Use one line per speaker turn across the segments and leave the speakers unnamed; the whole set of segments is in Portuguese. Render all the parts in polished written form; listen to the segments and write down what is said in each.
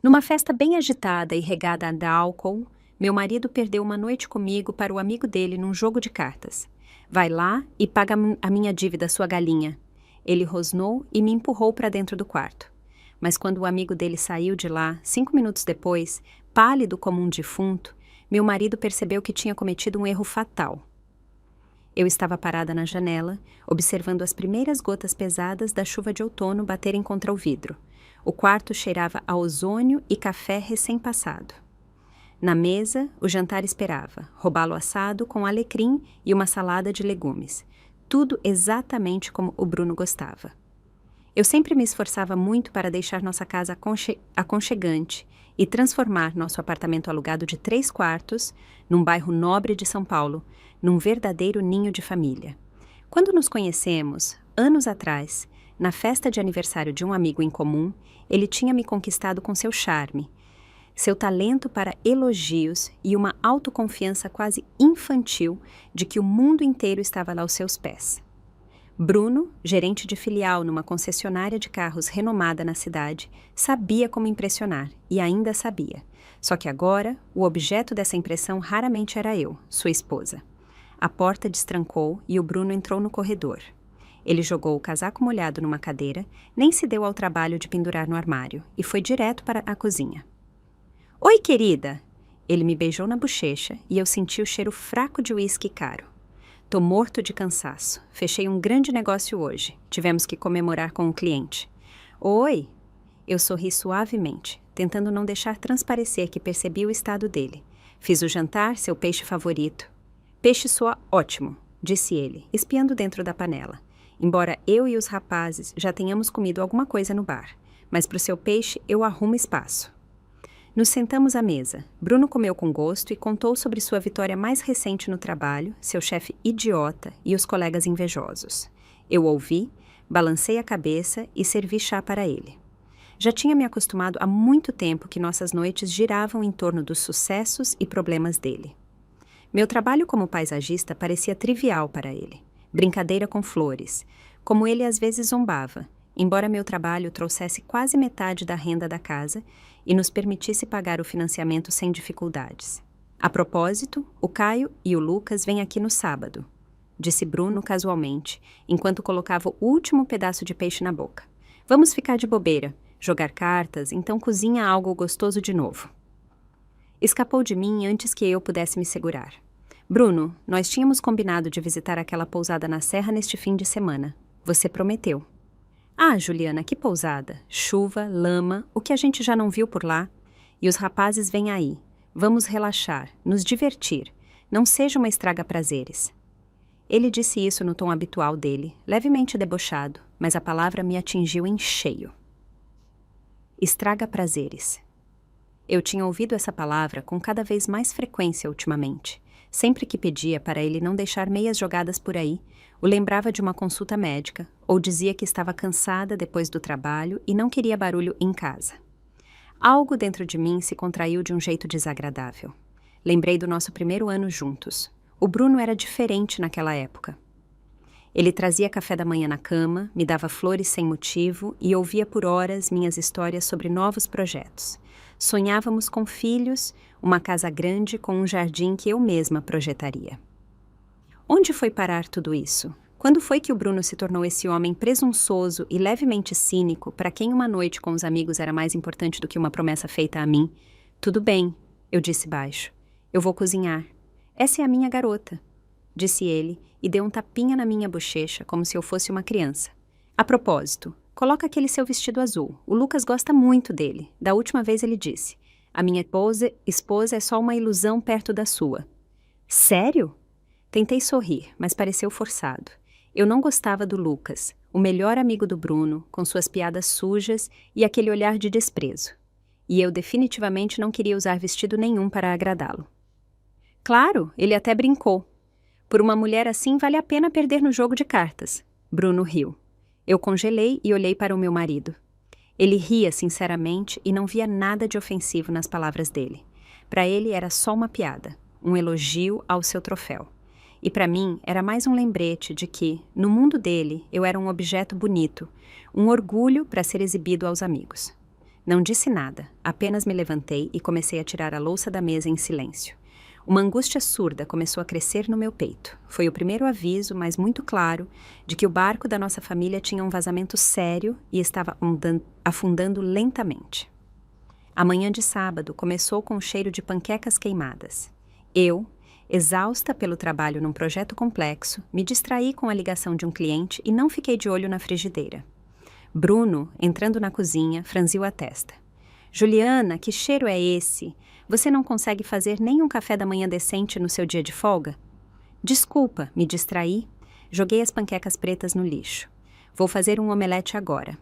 Numa festa bem agitada e regada a álcool, meu marido perdeu uma noite comigo para o amigo dele num jogo de cartas. Vai lá e paga a minha dívida, sua galinha. Ele rosnou e me empurrou para dentro do quarto. Mas quando o amigo dele saiu de lá, 5 minutos depois, pálido como um defunto, meu marido percebeu que tinha cometido um erro fatal. Eu estava parada na janela, observando as primeiras gotas pesadas da chuva de outono baterem contra o vidro. O quarto cheirava a ozônio e café recém-passado. Na mesa, o jantar esperava, robalo assado com alecrim e uma salada de legumes. Tudo exatamente como o Bruno gostava. Eu sempre me esforçava muito para deixar nossa casa aconchegante e transformar nosso apartamento alugado de 3 quartos, num bairro nobre de São Paulo, num verdadeiro ninho de família. Quando nos conhecemos, anos atrás, na festa de aniversário de um amigo em comum, ele tinha me conquistado com seu charme, seu talento para elogios e uma autoconfiança quase infantil de que o mundo inteiro estava lá aos seus pés. Bruno, gerente de filial numa concessionária de carros renomada na cidade, sabia como impressionar e ainda sabia. Só que agora, o objeto dessa impressão raramente era eu, sua esposa. A porta destrancou e o Bruno entrou no corredor. Ele jogou o casaco molhado numa cadeira, nem se deu ao trabalho de pendurar no armário e foi direto para a cozinha. Oi, querida! Ele me beijou na bochecha e eu senti o cheiro fraco de uísque caro. Tô morto de cansaço. Fechei um grande negócio hoje. Tivemos que comemorar com um cliente. Oi! Eu sorri suavemente, tentando não deixar transparecer que percebi o estado dele. Fiz o jantar, seu peixe favorito. Peixe soa ótimo, disse ele, espiando dentro da panela. Embora eu e os rapazes já tenhamos comido alguma coisa no bar, mas para o seu peixe eu arrumo espaço. Nos sentamos à mesa. Bruno comeu com gosto e contou sobre sua vitória mais recente no trabalho, seu chefe idiota e os colegas invejosos. Eu ouvi, balancei a cabeça e servi chá para ele. Já tinha me acostumado há muito tempo que nossas noites giravam em torno dos sucessos e problemas dele. Meu trabalho como paisagista parecia trivial para ele. Brincadeira com flores, como ele às vezes zombava, embora meu trabalho trouxesse quase metade da renda da casa e nos permitisse pagar o financiamento sem dificuldades. A propósito, o Caio e o Lucas vêm aqui no sábado, disse Bruno casualmente, enquanto colocava o último pedaço de peixe na boca. Vamos ficar de bobeira, jogar cartas, então cozinha algo gostoso de novo. Escapou de mim antes que eu pudesse me segurar. Bruno, nós tínhamos combinado de visitar aquela pousada na serra neste fim de semana. Você prometeu. Ah, Juliana, que pousada. Chuva, lama, o que a gente já não viu por lá. E os rapazes vêm aí. Vamos relaxar, nos divertir. Não seja uma estraga-prazeres. Ele disse isso no tom habitual dele, levemente debochado, mas a palavra me atingiu em cheio. Estraga-prazeres. Eu tinha ouvido essa palavra com cada vez mais frequência ultimamente. Sempre que pedia para ele não deixar meias jogadas por aí, o lembrava de uma consulta médica ou dizia que estava cansada depois do trabalho e não queria barulho em casa. Algo dentro de mim se contraiu de um jeito desagradável. Lembrei do nosso primeiro ano juntos. O Bruno era diferente naquela época. Ele trazia café da manhã na cama, me dava flores sem motivo e ouvia por horas minhas histórias sobre novos projetos. Sonhávamos com filhos, uma casa grande com um jardim que eu mesma projetaria. Onde foi parar tudo isso? Quando foi que o Bruno se tornou esse homem presunçoso e levemente cínico para quem uma noite com os amigos era mais importante do que uma promessa feita a mim? Tudo bem, eu disse baixo. Eu vou cozinhar. Essa é a minha garota, disse ele e deu um tapinha na minha bochecha como se eu fosse uma criança. A propósito, coloca aquele seu vestido azul. O Lucas gosta muito dele. Da última vez ele disse, a minha esposa é só uma ilusão perto da sua. Sério? Tentei sorrir, mas pareceu forçado. Eu não gostava do Lucas, o melhor amigo do Bruno, com suas piadas sujas e aquele olhar de desprezo. E eu definitivamente não queria usar vestido nenhum para agradá-lo. Claro, ele até brincou. Por uma mulher assim vale a pena perder no jogo de cartas. Bruno riu. Eu congelei e olhei para o meu marido. Ele ria sinceramente e não via nada de ofensivo nas palavras dele. Para ele era só uma piada, um elogio ao seu troféu. E para mim era mais um lembrete de que, no mundo dele, eu era um objeto bonito, um orgulho para ser exibido aos amigos. Não disse nada, apenas me levantei e comecei a tirar a louça da mesa em silêncio. Uma angústia surda começou a crescer no meu peito. Foi o primeiro aviso, mas muito claro, de que o barco da nossa família tinha um vazamento sério e estava afundando lentamente. A manhã de sábado começou com o cheiro de panquecas queimadas. Eu, exausta pelo trabalho num projeto complexo, me distraí com a ligação de um cliente e não fiquei de olho na frigideira. Bruno, entrando na cozinha, franziu a testa. Juliana, que cheiro é esse? Você não consegue fazer nem um café da manhã decente no seu dia de folga? Desculpa, me distraí. Joguei as panquecas pretas no lixo. Vou fazer um omelete agora.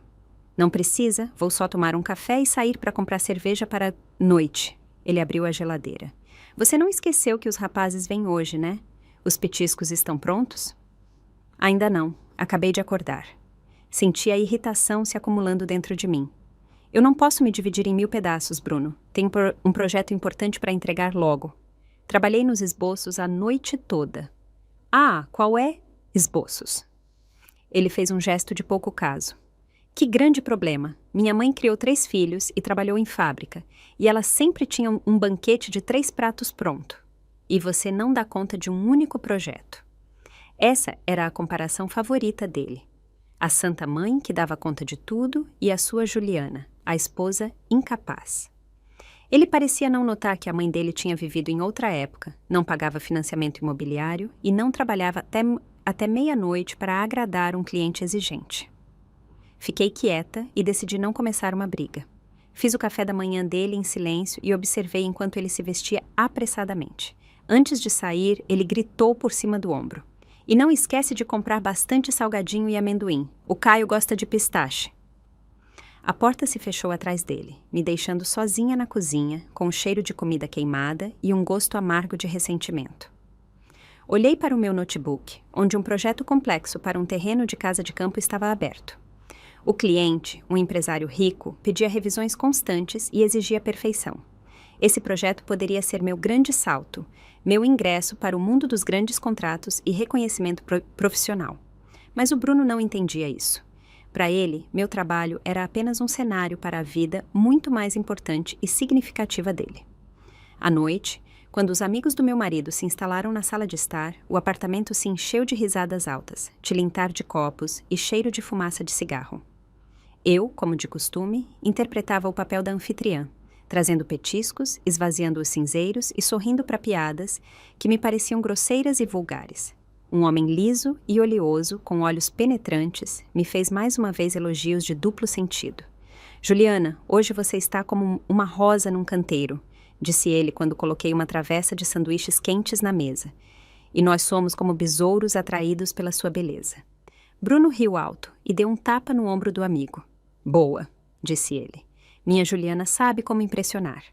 Não precisa, vou só tomar um café e sair para comprar cerveja para noite. Ele abriu a geladeira. Você não esqueceu que os rapazes vêm hoje, né? Os petiscos estão prontos? Ainda não. Acabei de acordar. Senti a irritação se acumulando dentro de mim. Eu não posso me dividir em 1000 pedaços, Bruno. Tenho um projeto importante para entregar logo. Trabalhei nos esboços a noite toda. Ah, qual é? Esboços. Ele fez um gesto de pouco caso. Que grande problema. Minha mãe criou 3 filhos e trabalhou em fábrica. E ela sempre tinha um banquete de 3 pratos pronto. E você não dá conta de um único projeto. Essa era a comparação favorita dele. A Santa Mãe, que dava conta de tudo, e a sua Juliana, a esposa incapaz. Ele parecia não notar que a mãe dele tinha vivido em outra época, não pagava financiamento imobiliário e não trabalhava até meia-noite para agradar um cliente exigente. Fiquei quieta e decidi não começar uma briga. Fiz o café da manhã dele em silêncio e observei enquanto ele se vestia apressadamente. Antes de sair, ele gritou por cima do ombro. E não esquece de comprar bastante salgadinho e amendoim. O Caio gosta de pistache. A porta se fechou atrás dele, me deixando sozinha na cozinha, com um cheiro de comida queimada e um gosto amargo de ressentimento. Olhei para o meu notebook, onde um projeto complexo para um terreno de casa de campo estava aberto. O cliente, um empresário rico, pedia revisões constantes e exigia perfeição. Esse projeto poderia ser meu grande salto, meu ingresso para o mundo dos grandes contratos e reconhecimento profissional. Mas o Bruno não entendia isso. Para ele, meu trabalho era apenas um cenário para a vida muito mais importante e significativa dele. À noite, quando os amigos do meu marido se instalaram na sala de estar, o apartamento se encheu de risadas altas, tilintar de copos e cheiro de fumaça de cigarro. Eu, como de costume, interpretava o papel da anfitriã, trazendo petiscos, esvaziando os cinzeiros e sorrindo para piadas que me pareciam grosseiras e vulgares. Um homem liso e oleoso, com olhos penetrantes, me fez mais uma vez elogios de duplo sentido. Juliana, hoje você está como uma rosa num canteiro, disse ele quando coloquei uma travessa de sanduíches quentes na mesa. E nós somos como besouros atraídos pela sua beleza. Bruno riu alto e deu um tapa no ombro do amigo. Boa, disse ele. Minha Juliana sabe como impressionar.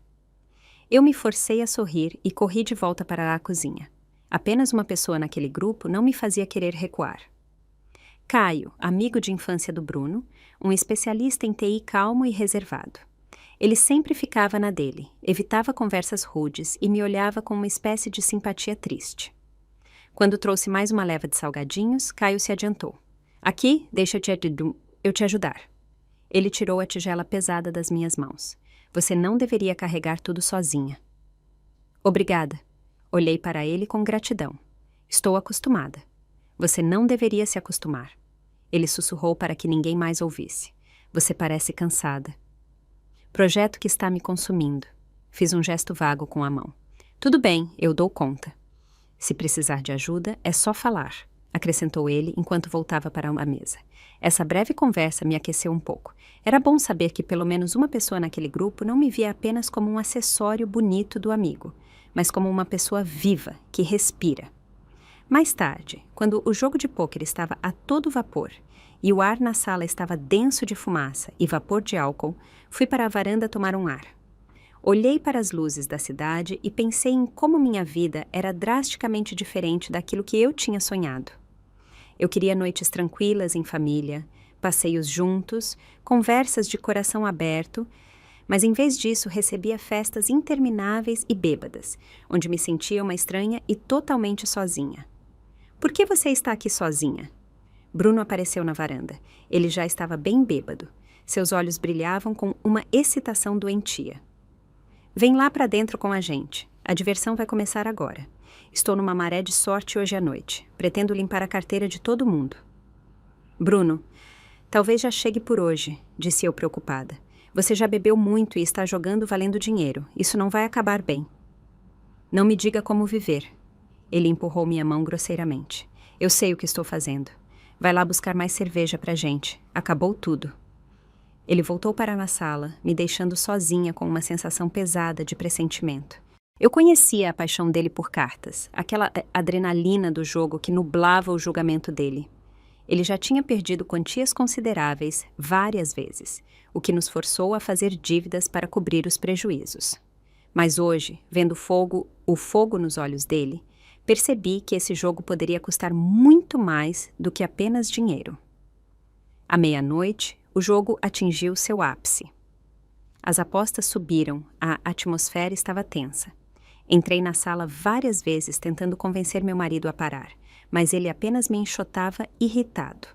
Eu me forcei a sorrir e corri de volta para a cozinha. Apenas uma pessoa naquele grupo não me fazia querer recuar. Caio, amigo de infância do Bruno, um especialista em TI calmo e reservado. Ele sempre ficava na dele, evitava conversas rudes e me olhava com uma espécie de simpatia triste. Quando trouxe mais uma leva de salgadinhos, Caio se adiantou. Aqui, deixa eu te ajudar. Ele tirou a tigela pesada das minhas mãos. Você não deveria carregar tudo sozinha. Obrigada. Olhei para ele com gratidão. Estou acostumada. Você não deveria se acostumar. Ele sussurrou para que ninguém mais ouvisse. Você parece cansada. Projeto que está me consumindo. Fiz um gesto vago com a mão. Tudo bem, eu dou conta. Se precisar de ajuda, é só falar, acrescentou ele enquanto voltava para a mesa. Essa breve conversa me aqueceu um pouco. Era bom saber que pelo menos uma pessoa naquele grupo não me via apenas como um acessório bonito do amigo, mas como uma pessoa viva, que respira. Mais tarde, quando o jogo de pôquer estava a todo vapor e o ar na sala estava denso de fumaça e vapor de álcool, fui para a varanda tomar um ar. Olhei para as luzes da cidade e pensei em como minha vida era drasticamente diferente daquilo que eu tinha sonhado. Eu queria noites tranquilas em família, passeios juntos, conversas de coração aberto, mas em vez disso recebia festas intermináveis e bêbadas, onde me sentia uma estranha e totalmente sozinha. Por que você está aqui sozinha? Bruno apareceu na varanda. Ele já estava bem bêbado. Seus olhos brilhavam com uma excitação doentia. Vem lá para dentro com a gente. A diversão vai começar agora. Estou numa maré de sorte hoje à noite. Pretendo limpar a carteira de todo mundo. Bruno, talvez já chegue por hoje, disse eu preocupada. Você já bebeu muito e está jogando valendo dinheiro. Isso não vai acabar bem. Não me diga como viver. Ele empurrou minha mão grosseiramente. Eu sei o que estou fazendo. Vai lá buscar mais cerveja pra gente. Acabou tudo. Ele voltou para a sala, me deixando sozinha com uma sensação pesada de pressentimento. Eu conhecia a paixão dele por cartas, aquela adrenalina do jogo que nublava o julgamento dele. Ele já tinha perdido quantias consideráveis várias vezes, o que nos forçou a fazer dívidas para cobrir os prejuízos. Mas hoje, vendo o fogo nos olhos dele, percebi que esse jogo poderia custar muito mais do que apenas dinheiro. À meia-noite, o jogo atingiu seu ápice. As apostas subiram, a atmosfera estava tensa. Entrei na sala várias vezes tentando convencer meu marido a parar, mas ele apenas me enxotava irritado.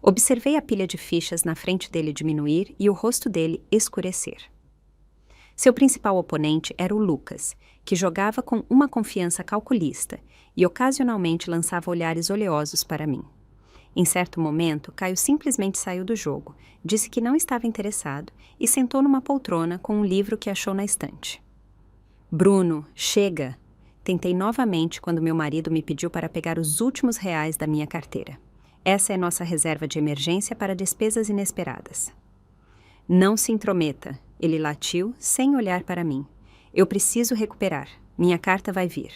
Observei a pilha de fichas na frente dele diminuir e o rosto dele escurecer. Seu principal oponente era o Lucas, que jogava com uma confiança calculista e ocasionalmente lançava olhares oleosos para mim. Em certo momento, Caio simplesmente saiu do jogo, disse que não estava interessado e sentou numa poltrona com um livro que achou na estante. Bruno, chega! Tentei novamente quando meu marido me pediu para pegar os últimos reais da minha carteira. Essa é nossa reserva de emergência para despesas inesperadas. Não se intrometa, ele latiu sem olhar para mim. Eu preciso recuperar. Minha carta vai vir.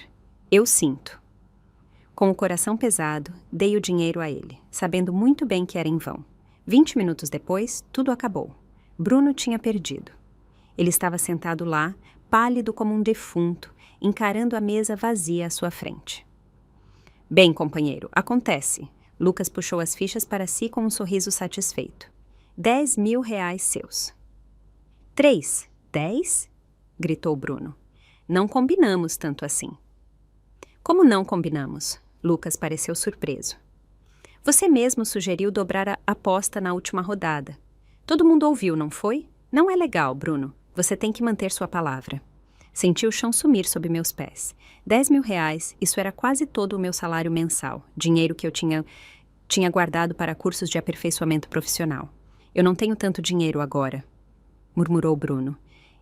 Eu sinto. Com o coração pesado, dei o dinheiro a ele, sabendo muito bem que era em vão. 20 minutos depois, tudo acabou. Bruno tinha perdido. Ele estava sentado lá, pálido como um defunto, encarando a mesa vazia à sua frente. Bem, companheiro, acontece. Lucas puxou as fichas para si com um sorriso satisfeito. 10.000 reais seus. 3? 10? Gritou Bruno. Não combinamos tanto assim. Como não combinamos? Lucas pareceu surpreso. Você mesmo sugeriu dobrar a aposta na última rodada. Todo mundo ouviu, não foi? Não é legal, Bruno. Você tem que manter sua palavra. Senti o chão sumir sob meus pés. 10.000 reais, isso era quase todo o meu salário mensal, dinheiro que eu tinha guardado para cursos de aperfeiçoamento profissional. Eu não tenho tanto dinheiro agora, murmurou Bruno.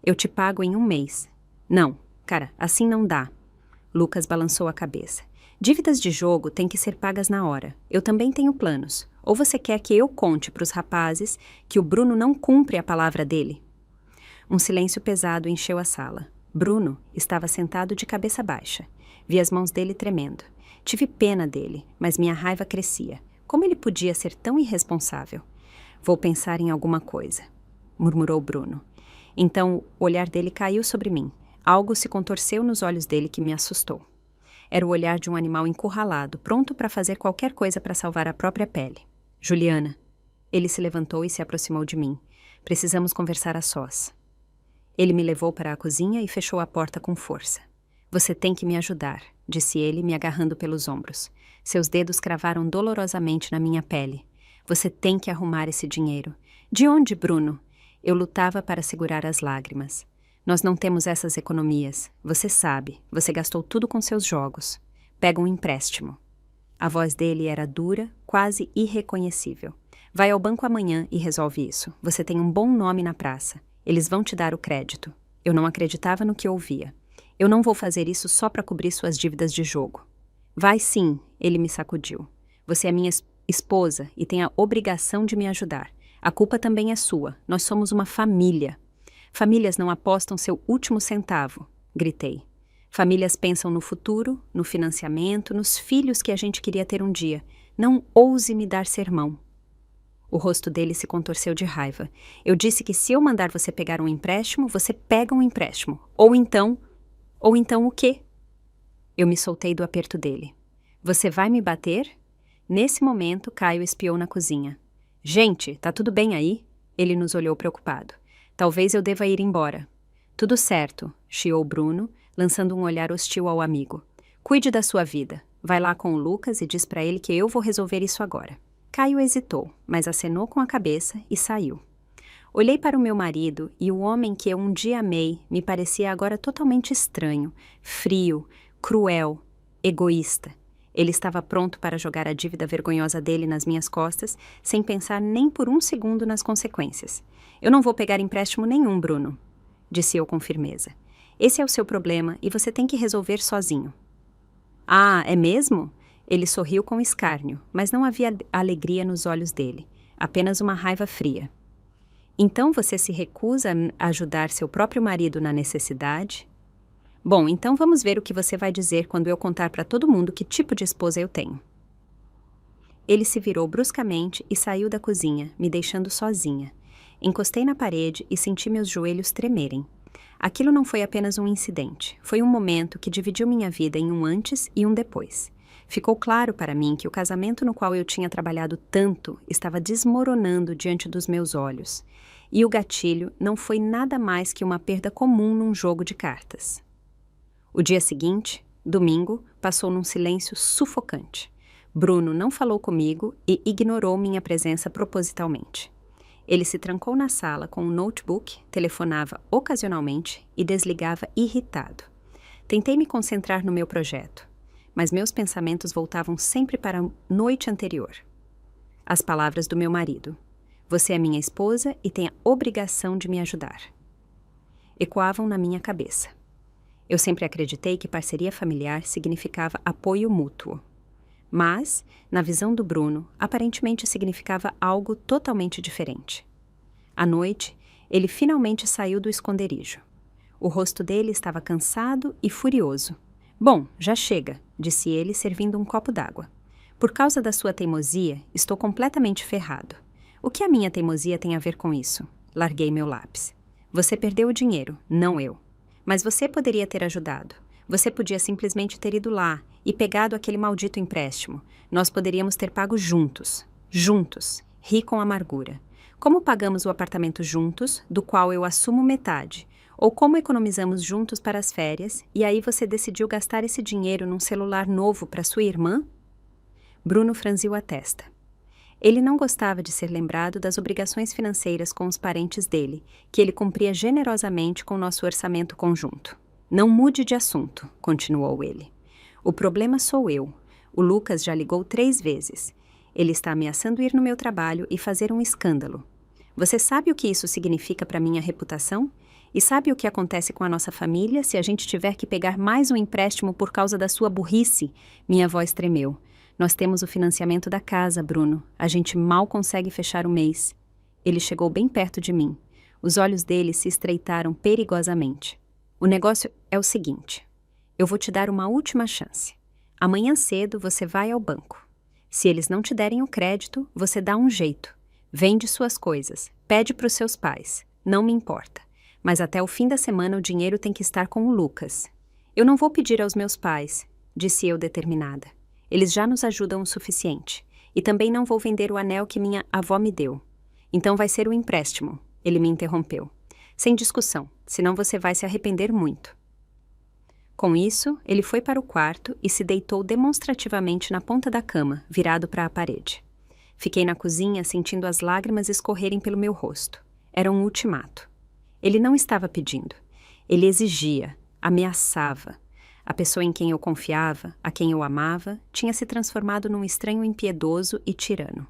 Eu te pago em 1 mês. Não, cara, assim não dá. Lucas balançou a cabeça. Dívidas de jogo têm que ser pagas na hora. Eu também tenho planos. Ou você quer que eu conte para os rapazes que o Bruno não cumpre a palavra dele? Um silêncio pesado encheu a sala. Bruno estava sentado de cabeça baixa. Vi as mãos dele tremendo. Tive pena dele, mas minha raiva crescia. Como ele podia ser tão irresponsável? Vou pensar em alguma coisa, murmurou Bruno. Então o olhar dele caiu sobre mim. Algo se contorceu nos olhos dele que me assustou. Era o olhar de um animal encurralado, pronto para fazer qualquer coisa para salvar a própria pele. Juliana. Ele se levantou e se aproximou de mim. Precisamos conversar a sós. Ele me levou para a cozinha e fechou a porta com força. Você tem que me ajudar, disse ele, me agarrando pelos ombros. Seus dedos cravaram dolorosamente na minha pele. Você tem que arrumar esse dinheiro. De onde, Bruno? Eu lutava para segurar as lágrimas. Nós não temos essas economias. Você sabe, você gastou tudo com seus jogos. Pega um empréstimo. A voz dele era dura, quase irreconhecível. Vai ao banco amanhã e resolve isso. Você tem um bom nome na praça. Eles vão te dar o crédito. Eu não acreditava no que ouvia. Eu não vou fazer isso só para cobrir suas dívidas de jogo. Vai sim, ele me sacudiu. Você é minha esposa e tem a obrigação de me ajudar. A culpa também é sua. Nós somos uma família. Famílias não apostam seu último centavo, gritei. Famílias pensam no futuro, no financiamento, nos filhos que a gente queria ter um dia. Não ouse me dar sermão. O rosto dele se contorceu de raiva. Eu disse que se eu mandar você pegar um empréstimo, você pega um empréstimo. Ou então o quê? Eu me soltei do aperto dele. Você vai me bater? Nesse momento, Caio espiou na cozinha. Gente, tá tudo bem aí? Ele nos olhou preocupado. Talvez eu deva ir embora. Tudo certo, chiou Bruno, lançando um olhar hostil ao amigo. Cuide da sua vida. Vai lá com o Lucas e diz pra ele que eu vou resolver isso agora. Caio hesitou, mas acenou com a cabeça e saiu. Olhei para o meu marido e o homem que eu um dia amei me parecia agora totalmente estranho, frio, cruel, egoísta. Ele estava pronto para jogar a dívida vergonhosa dele nas minhas costas, sem pensar nem por um segundo nas consequências. Eu não vou pegar empréstimo nenhum, Bruno, disse eu com firmeza. Esse é o seu problema e você tem que resolver sozinho. Ah, é mesmo? Ele sorriu com escárnio, mas não havia alegria nos olhos dele, apenas uma raiva fria. Então você se recusa a ajudar seu próprio marido na necessidade? Bom, então vamos ver o que você vai dizer quando eu contar para todo mundo que tipo de esposa eu tenho. Ele se virou bruscamente e saiu da cozinha, me deixando sozinha. Encostei na parede e senti meus joelhos tremerem. Aquilo não foi apenas um incidente, foi um momento que dividiu minha vida em um antes e um depois. Ficou claro para mim que o casamento no qual eu tinha trabalhado tanto estava desmoronando diante dos meus olhos. E o gatilho não foi nada mais que uma perda comum num jogo de cartas. O dia seguinte, domingo, passou num silêncio sufocante. Bruno não falou comigo e ignorou minha presença propositalmente. Ele se trancou na sala com um notebook, telefonava ocasionalmente e desligava irritado. Tentei me concentrar no meu projeto, mas meus pensamentos voltavam sempre para a noite anterior. As palavras do meu marido. Você é minha esposa e tem a obrigação de me ajudar. Ecoavam na minha cabeça. Eu sempre acreditei que parceria familiar significava apoio mútuo. Mas, na visão do Bruno, aparentemente significava algo totalmente diferente. À noite, ele finalmente saiu do esconderijo. O rosto dele estava cansado e furioso. Bom, já chega, disse ele, servindo um copo d'água. Por causa da sua teimosia, estou completamente ferrado. O que a minha teimosia tem a ver com isso? Larguei meu lápis. Você perdeu o dinheiro, não eu. Mas você poderia ter ajudado. Você podia simplesmente ter ido lá e pegado aquele maldito empréstimo. Nós poderíamos ter pago juntos. Juntos. Ri com amargura. Como pagamos o apartamento juntos, do qual eu assumo metade? Ou como economizamos juntos para as férias, e aí você decidiu gastar esse dinheiro num celular novo para sua irmã? Bruno franziu a testa. Ele não gostava de ser lembrado das obrigações financeiras com os parentes dele, que ele cumpria generosamente com nosso orçamento conjunto. Não mude de assunto, continuou ele. O problema sou eu. O Lucas já ligou 3 vezes. Ele está ameaçando ir no meu trabalho e fazer um escândalo. Você sabe o que isso significa para minha reputação? E sabe o que acontece com a nossa família se a gente tiver que pegar mais um empréstimo por causa da sua burrice? Minha voz tremeu. Nós temos o financiamento da casa, Bruno. A gente mal consegue fechar o mês. Ele chegou bem perto de mim. Os olhos dele se estreitaram perigosamente. O negócio é o seguinte. Eu vou te dar uma última chance. Amanhã cedo você vai ao banco. Se eles não te derem o crédito, você dá um jeito. Vende suas coisas. Pede para os seus pais. Não me importa. Mas até o fim da semana o dinheiro tem que estar com o Lucas. Eu não vou pedir aos meus pais, disse eu determinada. Eles já nos ajudam o suficiente. E também não vou vender o anel que minha avó me deu. Então vai ser o empréstimo. Ele me interrompeu. Sem discussão, senão você vai se arrepender muito. Com isso, ele foi para o quarto e se deitou demonstrativamente na ponta da cama, virado para a parede. Fiquei na cozinha sentindo as lágrimas escorrerem pelo meu rosto. Era um ultimato. Ele não estava pedindo. Ele exigia, ameaçava. A pessoa em quem eu confiava, a quem eu amava, tinha se transformado num estranho impiedoso e tirano.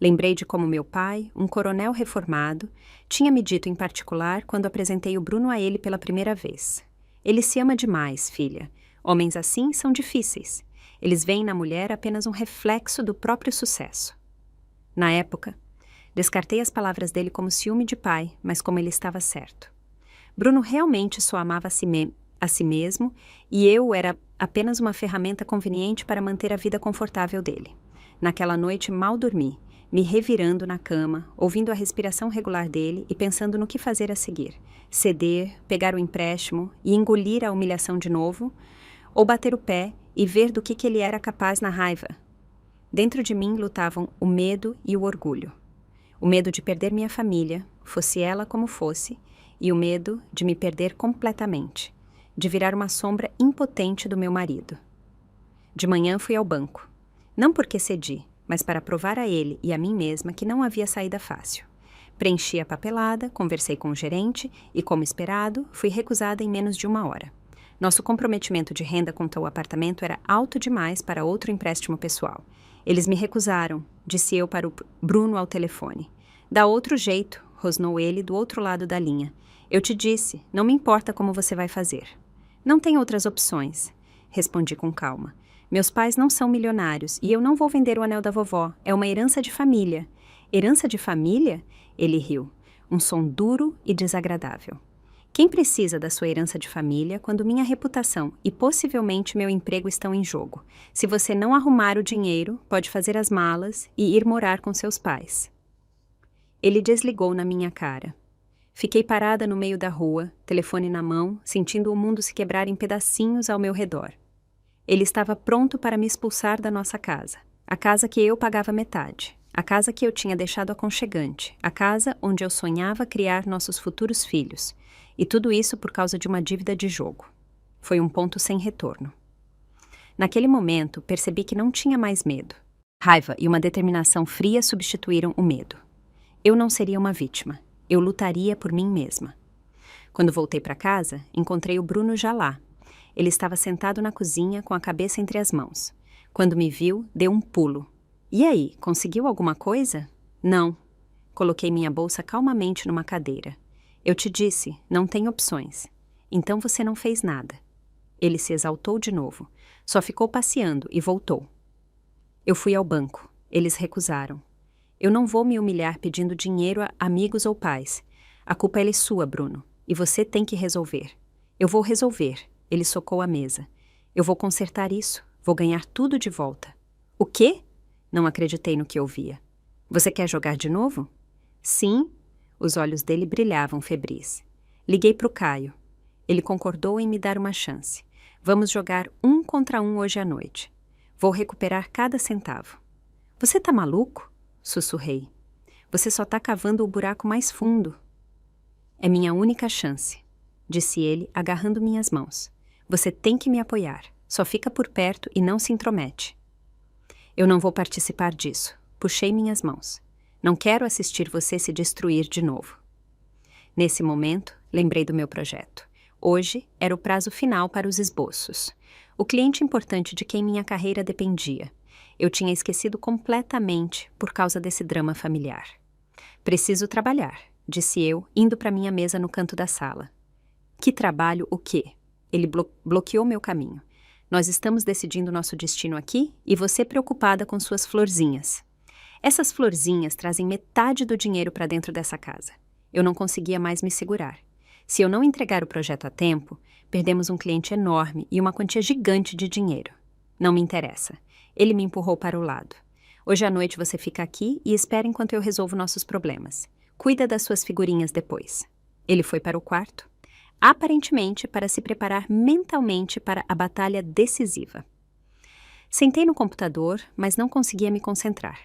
Lembrei de como meu pai, um coronel reformado, tinha me dito em particular quando apresentei o Bruno a ele pela primeira vez. Ele se ama demais, filha. Homens assim são difíceis. Eles veem na mulher apenas um reflexo do próprio sucesso. Na época, descartei as palavras dele como ciúme de pai, mas como ele estava certo. Bruno realmente só amava a si mesmo e eu era apenas uma ferramenta conveniente para manter a vida confortável dele. Naquela noite mal dormi, me revirando na cama, ouvindo a respiração regular dele e pensando no que fazer a seguir. Ceder, pegar o empréstimo e engolir a humilhação de novo, ou bater o pé e ver do que ele era capaz na raiva. Dentro de mim lutavam o medo e o orgulho. O medo de perder minha família, fosse ela como fosse, e o medo de me perder completamente, de virar uma sombra impotente do meu marido. De manhã fui ao banco. Não porque cedi, mas para provar a ele e a mim mesma que não havia saída fácil. Preenchi a papelada, conversei com o gerente e, como esperado, fui recusada em menos de 1 hora. Nosso comprometimento de renda contra o apartamento era alto demais para outro empréstimo pessoal. Eles me recusaram, disse eu para o Bruno ao telefone. Dá outro jeito, rosnou ele do outro lado da linha. Eu te disse, não me importa como você vai fazer. Não tem outras opções, respondi com calma. Meus pais não são milionários e eu não vou vender o anel da vovó. É uma herança de família. Herança de família? Ele riu. Um som duro e desagradável. Quem precisa da sua herança de família quando minha reputação e possivelmente meu emprego estão em jogo? Se você não arrumar o dinheiro, pode fazer as malas e ir morar com seus pais. Ele desligou na minha cara. Fiquei parada no meio da rua, telefone na mão, sentindo o mundo se quebrar em pedacinhos ao meu redor. Ele estava pronto para me expulsar da nossa casa. A casa que eu pagava metade. A casa que eu tinha deixado aconchegante. A casa onde eu sonhava criar nossos futuros filhos. E tudo isso por causa de uma dívida de jogo. Foi um ponto sem retorno. Naquele momento, percebi que não tinha mais medo. Raiva e uma determinação fria substituíram o medo. Eu não seria uma vítima. Eu lutaria por mim mesma. Quando voltei para casa, encontrei o Bruno já lá. Ele estava sentado na cozinha com a cabeça entre as mãos. Quando me viu, deu um pulo. E aí, conseguiu alguma coisa? Não. Coloquei minha bolsa calmamente numa cadeira. Eu te disse, não tem opções. Então você não fez nada. Ele se exaltou de novo. Só ficou passeando e voltou. Eu fui ao banco. Eles recusaram. Eu não vou me humilhar pedindo dinheiro a amigos ou pais. A culpa é sua, Bruno. E você tem que resolver. Eu vou resolver. Ele socou a mesa. Eu vou consertar isso. Vou ganhar tudo de volta. O quê? Não acreditei no que ouvia. Você quer jogar de novo? Sim. Os olhos dele brilhavam febris. Liguei para o Caio. Ele concordou em me dar uma chance. Vamos jogar 1 contra 1 hoje à noite. Vou recuperar cada centavo. Você tá maluco? Sussurrei. Você só tá cavando o buraco mais fundo. É minha única chance, disse ele, agarrando minhas mãos. Você tem que me apoiar. Só fica por perto e não se intromete. Eu não vou participar disso. Puxei minhas mãos. Não quero assistir você se destruir de novo. Nesse momento, lembrei do meu projeto. Hoje era o prazo final para os esboços. O cliente importante de quem minha carreira dependia. Eu tinha esquecido completamente por causa desse drama familiar. Preciso trabalhar, disse eu, indo para minha mesa no canto da sala. Que trabalho o quê? Ele bloqueou meu caminho. Nós estamos decidindo nosso destino aqui e você preocupada com suas florzinhas. Essas florzinhas trazem metade do dinheiro para dentro dessa casa. Eu não conseguia mais me segurar. Se eu não entregar o projeto a tempo, perdemos um cliente enorme e uma quantia gigante de dinheiro. Não me interessa. Ele me empurrou para o lado. Hoje à noite você fica aqui e espera enquanto eu resolvo nossos problemas. Cuida das suas figurinhas depois. Ele foi para o quarto, aparentemente para se preparar mentalmente para a batalha decisiva. Sentei no computador, mas não conseguia me concentrar.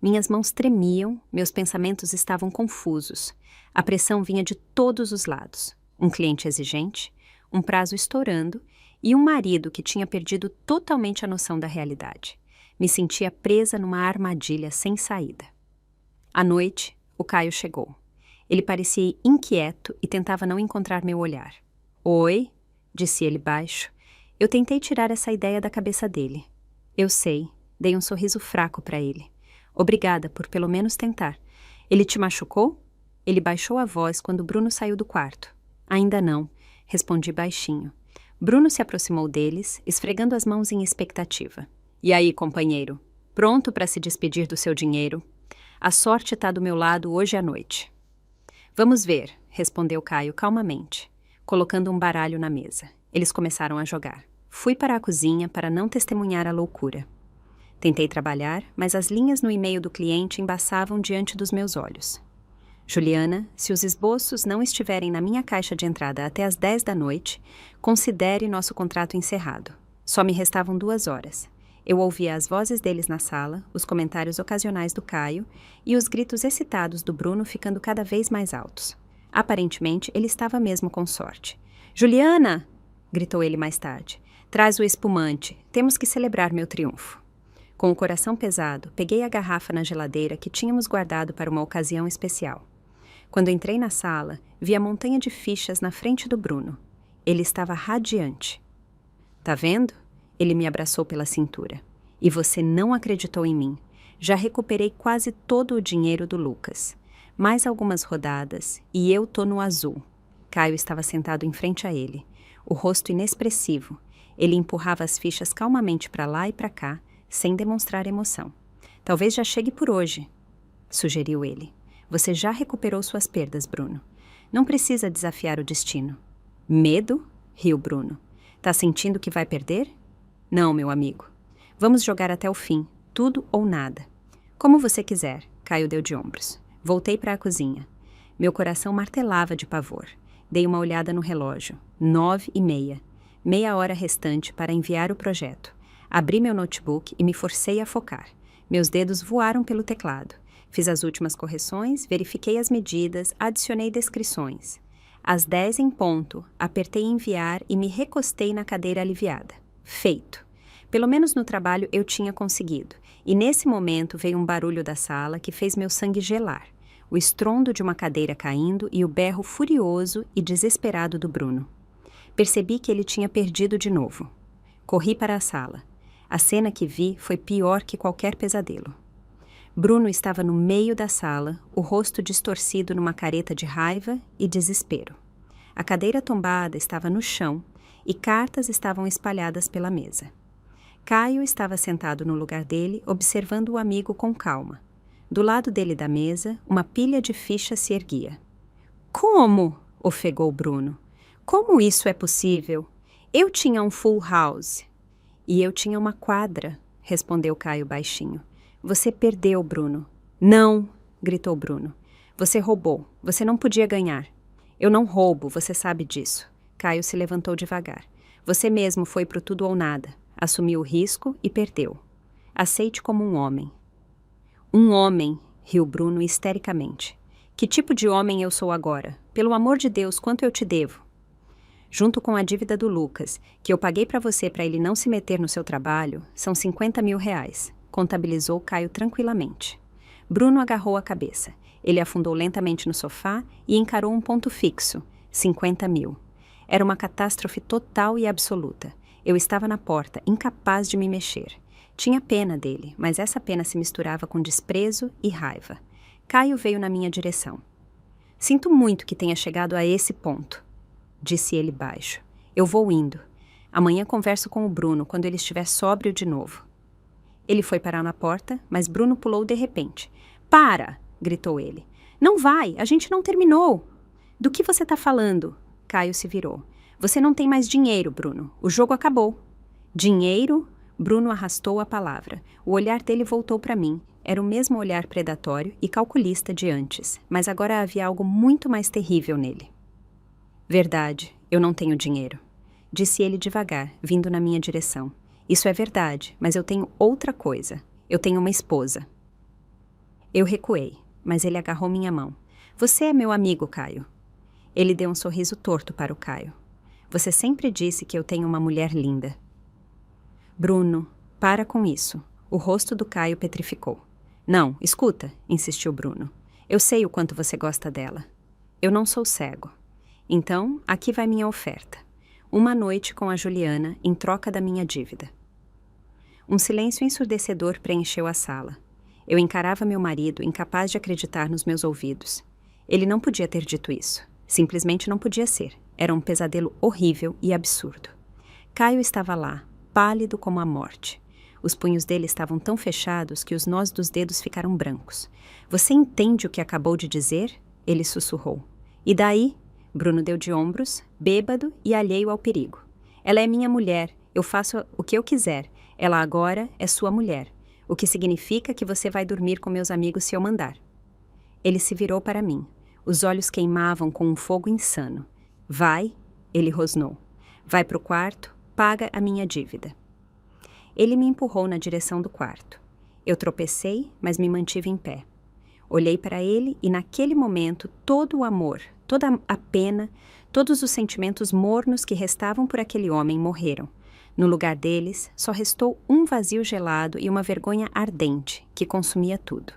Minhas mãos tremiam, meus pensamentos estavam confusos. A pressão vinha de todos os lados. Um cliente exigente, um prazo estourando e um marido que tinha perdido totalmente a noção da realidade. Me sentia presa numa armadilha sem saída. À noite, o Caio chegou. Ele parecia inquieto e tentava não encontrar meu olhar. Oi, disse ele baixo. Eu tentei tirar essa ideia da cabeça dele. Eu sei, dei um sorriso fraco para ele. Obrigada por pelo menos tentar. Ele te machucou? Ele baixou a voz quando Bruno saiu do quarto. Ainda não, respondi baixinho. Bruno se aproximou deles, esfregando as mãos em expectativa. E aí, companheiro? Pronto para se despedir do seu dinheiro? A sorte está do meu lado hoje à noite. Vamos ver, respondeu Caio calmamente, colocando um baralho na mesa. Eles começaram a jogar. Fui para a cozinha para não testemunhar a loucura. Tentei trabalhar, mas as linhas no e-mail do cliente embaçavam diante dos meus olhos. Juliana, se os esboços não estiverem na minha caixa de entrada até às 10 da noite, considere nosso contrato encerrado. Só me restavam 2 horas. Eu ouvia as vozes deles na sala, os comentários ocasionais do Caio e os gritos excitados do Bruno ficando cada vez mais altos. Aparentemente, ele estava mesmo com sorte. Juliana! Gritou ele mais tarde. Traz o espumante. Temos que celebrar meu triunfo. Com o coração pesado, peguei a garrafa na geladeira que tínhamos guardado para uma ocasião especial. Quando entrei na sala, vi a montanha de fichas na frente do Bruno. Ele estava radiante. Tá vendo? Ele me abraçou pela cintura. E você não acreditou em mim. Já recuperei quase todo o dinheiro do Lucas. Mais algumas rodadas e eu tô no azul. Caio estava sentado em frente a ele, o rosto inexpressivo. Ele empurrava as fichas calmamente para lá e para cá, sem demonstrar emoção. Talvez já chegue por hoje, sugeriu ele. Você já recuperou suas perdas, Bruno. Não precisa desafiar o destino. Medo? Riu Bruno. Tá sentindo que vai perder? Não, meu amigo. Vamos jogar até o fim, tudo ou nada. Como você quiser, Caio deu de ombros. Voltei para a cozinha. Meu coração martelava de pavor. Dei uma olhada no relógio. 9h30. Meia hora restante para enviar o projeto. Abri meu notebook e me forcei a focar. Meus dedos voaram pelo teclado. Fiz as últimas correções, verifiquei as medidas, adicionei descrições. Às 10 em ponto, apertei enviar e me recostei na cadeira aliviada. Feito. Pelo menos no trabalho eu tinha conseguido. E nesse momento veio um barulho da sala que fez meu sangue gelar. O estrondo de uma cadeira caindo e o berro furioso e desesperado do Bruno. Percebi que ele tinha perdido de novo. Corri para a sala. A cena que vi foi pior que qualquer pesadelo. Bruno estava no meio da sala, o rosto distorcido numa careta de raiva e desespero. A cadeira tombada estava no chão e cartas estavam espalhadas pela mesa. Caio estava sentado no lugar dele, observando o amigo com calma. Do lado dele da mesa, uma pilha de fichas se erguia. Como? Ofegou Bruno. Como isso é possível? Eu tinha um full house. E eu tinha uma quadra, respondeu Caio baixinho. Você perdeu, Bruno. Não, gritou Bruno. Você roubou. Você não podia ganhar. Eu não roubo, você sabe disso. Caio se levantou devagar. Você mesmo foi pro tudo ou nada. Assumiu o risco e perdeu. Aceite como um homem. Um homem, riu Bruno histericamente. Que tipo de homem eu sou agora? Pelo amor de Deus, quanto eu te devo? Junto com a dívida do Lucas, que eu paguei para você para ele não se meter no seu trabalho, são 50 mil reais, contabilizou Caio tranquilamente. Bruno agarrou a cabeça. Ele afundou lentamente no sofá e encarou um ponto fixo, 50 mil. Era uma catástrofe total e absoluta. Eu estava na porta, incapaz de me mexer. Tinha pena dele, mas essa pena se misturava com desprezo e raiva. Caio veio na minha direção. Sinto muito que tenha chegado a esse ponto, disse ele baixo. Eu vou indo. Amanhã converso com o Bruno quando ele estiver sóbrio de novo. Ele foi parar na porta, mas Bruno pulou de repente. Para! Gritou ele. Não vai! A gente não terminou! Do que você está falando? Caio se virou. Você não tem mais dinheiro, Bruno. O jogo acabou. Dinheiro? Bruno arrastou a palavra. O olhar dele voltou para mim. Era o mesmo olhar predatório e calculista de antes, mas agora havia algo muito mais terrível nele. Verdade, eu não tenho dinheiro, disse ele devagar, vindo na minha direção. Isso é verdade, mas eu tenho outra coisa. Eu tenho uma esposa. Eu recuei, mas ele agarrou minha mão. Você é meu amigo, Caio. Ele deu um sorriso torto para o Caio. Você sempre disse que eu tenho uma mulher linda. Bruno, para com isso. O rosto do Caio petrificou. Não, escuta, insistiu Bruno. Eu sei o quanto você gosta dela. Eu não sou cego. Então, aqui vai minha oferta. Uma noite com a Juliana em troca da minha dívida. Um silêncio ensurdecedor preencheu a sala. Eu encarava meu marido, incapaz de acreditar nos meus ouvidos. Ele não podia ter dito isso. Simplesmente não podia ser. Era um pesadelo horrível e absurdo. Caio estava lá, pálido como a morte. Os punhos dele estavam tão fechados que os nós dos dedos ficaram brancos. Você entende o que acabou de dizer? Ele sussurrou. E daí? Bruno deu de ombros, bêbado e alheio ao perigo. Ela é minha mulher, eu faço o que eu quiser. Ela agora é sua mulher, o que significa que você vai dormir com meus amigos se eu mandar. Ele se virou para mim. Os olhos queimavam com um fogo insano. Vai, ele rosnou. Vai pro quarto, paga a minha dívida. Ele me empurrou na direção do quarto. Eu tropecei, mas me mantive em pé. Olhei para ele e naquele momento todo o amor, toda a pena, todos os sentimentos mornos que restavam por aquele homem morreram. No lugar deles, só restou um vazio gelado e uma vergonha ardente que consumia tudo.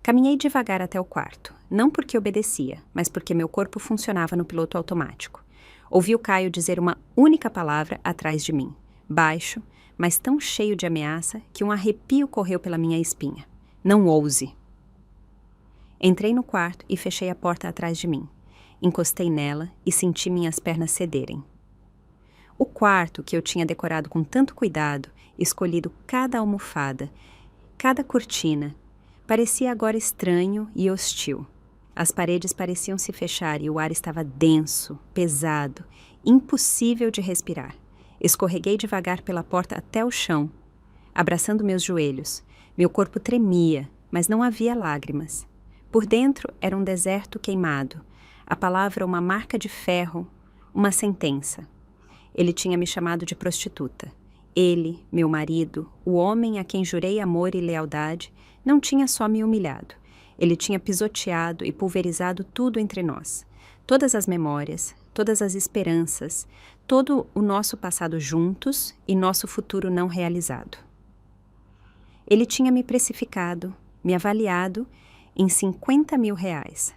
Caminhei devagar até o quarto. não porque obedecia, mas porque meu corpo funcionava no piloto automático. Ouvi o Caio dizer uma única palavra atrás de mim, baixo, mas tão cheio de ameaça que um arrepio correu pela minha espinha. Não ouse! Entrei no quarto e fechei a porta atrás de mim. Encostei nela e senti minhas pernas cederem. O quarto, que eu tinha decorado com tanto cuidado, escolhido cada almofada, cada cortina, parecia agora estranho e hostil. As paredes pareciam se fechar e o ar estava denso, pesado, impossível de respirar. Escorreguei devagar pela porta até o chão, abraçando meus joelhos. Meu corpo tremia, mas não havia lágrimas. Por dentro era um deserto queimado, a palavra uma marca de ferro, uma sentença. Ele tinha me chamado de prostituta. Ele, meu marido, o homem a quem jurei amor e lealdade, não tinha só me humilhado. Ele tinha pisoteado e pulverizado tudo entre nós. Todas as memórias, todas as esperanças, todo o nosso passado juntos e nosso futuro não realizado. Ele tinha me precificado, me avaliado em R$ 50.000,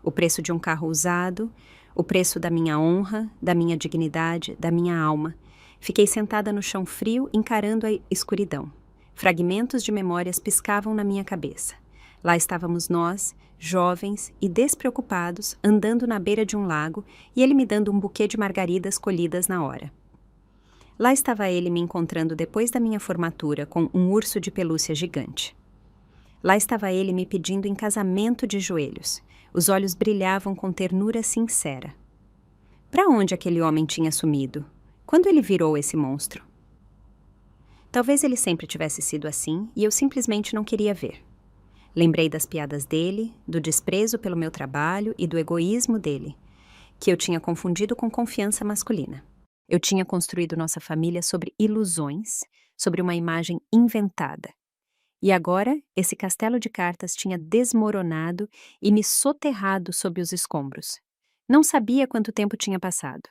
o preço de um carro usado, o preço da minha honra, da minha dignidade, da minha alma. Fiquei sentada no chão frio, encarando a escuridão. Fragmentos de memórias piscavam na minha cabeça. Lá estávamos nós, jovens e despreocupados, andando na beira de um lago e ele me dando um buquê de margaridas colhidas na hora. Lá estava ele me encontrando depois da minha formatura com um urso de pelúcia gigante. Lá estava ele me pedindo em casamento de joelhos. Os olhos brilhavam com ternura sincera. Para onde aquele homem tinha sumido? Quando ele virou esse monstro? Talvez ele sempre tivesse sido assim e eu simplesmente não queria ver. Lembrei das piadas dele, do desprezo pelo meu trabalho e do egoísmo dele, que eu tinha confundido com confiança masculina. Eu tinha construído nossa família sobre ilusões, sobre uma imagem inventada. E agora, esse castelo de cartas tinha desmoronado e me soterrado sob os escombros. Não sabia quanto tempo tinha passado.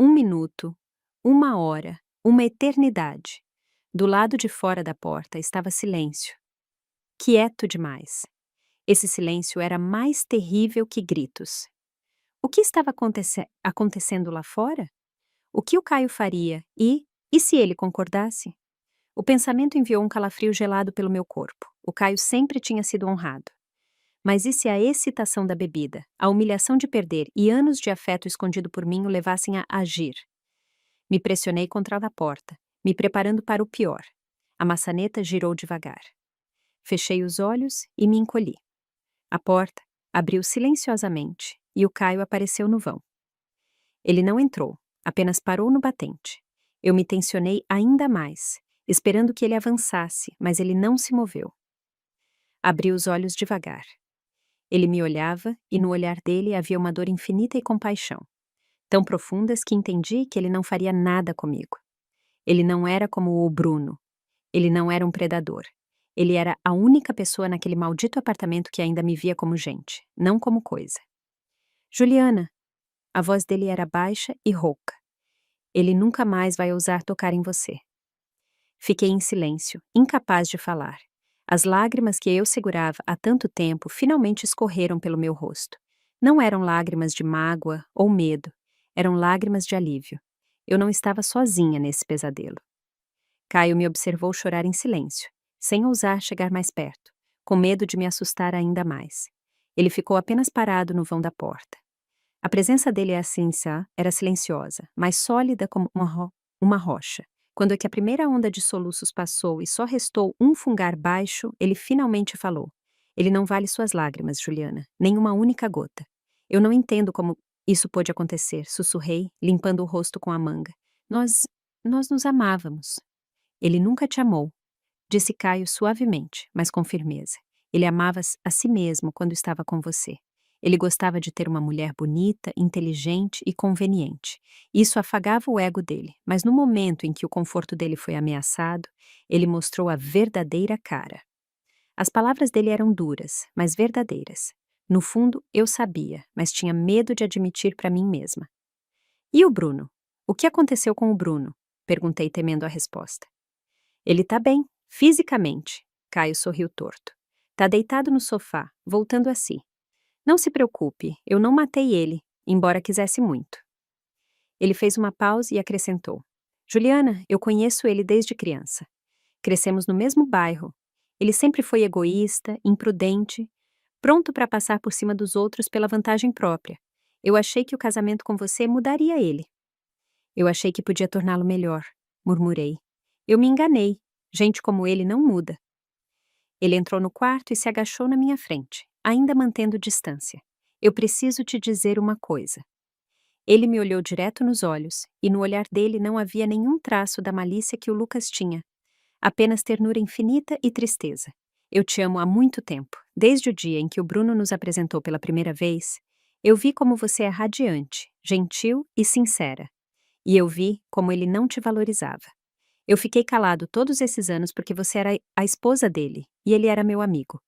1 minuto, 1 hora, uma eternidade. Do lado de fora da porta estava silêncio. Quieto demais. Esse silêncio era mais terrível que gritos. O que estava acontecendo lá fora? O que o Caio faria e se ele concordasse? O pensamento enviou um calafrio gelado pelo meu corpo. O Caio sempre tinha sido honrado. Mas e se a excitação da bebida, a humilhação de perder e anos de afeto escondido por mim o levassem a agir? Me pressionei contra a porta, me preparando para o pior. A maçaneta girou devagar. Fechei os olhos e me encolhi. A porta abriu silenciosamente e o Caio apareceu no vão. Ele não entrou, apenas parou no batente. Eu me tensionei ainda mais, esperando que ele avançasse, mas ele não se moveu. Abri os olhos devagar. Ele me olhava e no olhar dele havia uma dor infinita e compaixão, tão profundas que entendi que ele não faria nada comigo. Ele não era como o Bruno. Ele não era um predador. Ele era a única pessoa naquele maldito apartamento que ainda me via como gente, não como coisa. Juliana. A voz dele era baixa e rouca. Ele nunca mais vai ousar tocar em você. Fiquei em silêncio, incapaz de falar. As lágrimas que eu segurava há tanto tempo finalmente escorreram pelo meu rosto. Não eram lágrimas de mágoa ou medo, eram lágrimas de alívio. Eu não estava sozinha nesse pesadelo. Caio me observou chorar em silêncio, sem ousar chegar mais perto, com medo de me assustar ainda mais. Ele ficou apenas parado no vão da porta. A presença dele era silenciosa, mas sólida como uma rocha. Quando é que a primeira onda de soluços passou e só restou um fungar baixo, ele finalmente falou. Ele não vale suas lágrimas, Juliana, nem uma única gota. Eu não entendo como isso pôde acontecer, sussurrei, limpando o rosto com a manga. Nós nos amávamos. Ele nunca te amou, disse Caio suavemente, mas com firmeza. Ele amava a si mesmo quando estava com você. Ele gostava de ter uma mulher bonita, inteligente e conveniente. Isso afagava o ego dele, mas no momento em que o conforto dele foi ameaçado, ele mostrou a verdadeira cara. As palavras dele eram duras, mas verdadeiras. No fundo, eu sabia, mas tinha medo de admitir para mim mesma. E o Bruno? O que aconteceu com o Bruno? Perguntei, temendo a resposta. Ele tá bem, fisicamente. Caio sorriu torto. Tá deitado no sofá, voltando a si. Não se preocupe, eu não matei ele, embora quisesse muito. Ele fez uma pausa e acrescentou: Juliana, eu conheço ele desde criança. Crescemos no mesmo bairro. Ele sempre foi egoísta, imprudente, pronto para passar por cima dos outros pela vantagem própria. Eu achei que o casamento com você mudaria ele. Eu achei que podia torná-lo melhor, murmurei. Eu me enganei. Gente como ele não muda. Ele entrou no quarto e se agachou na minha frente, ainda mantendo distância. Eu preciso te dizer uma coisa. Ele me olhou direto nos olhos, e no olhar dele não havia nenhum traço da malícia que o Lucas tinha. Apenas ternura infinita e tristeza. Eu te amo há muito tempo. Desde o dia em que o Bruno nos apresentou pela primeira vez, eu vi como você é radiante, gentil e sincera. E eu vi como ele não te valorizava. Eu fiquei calado todos esses anos porque você era a esposa dele, e ele era meu amigo.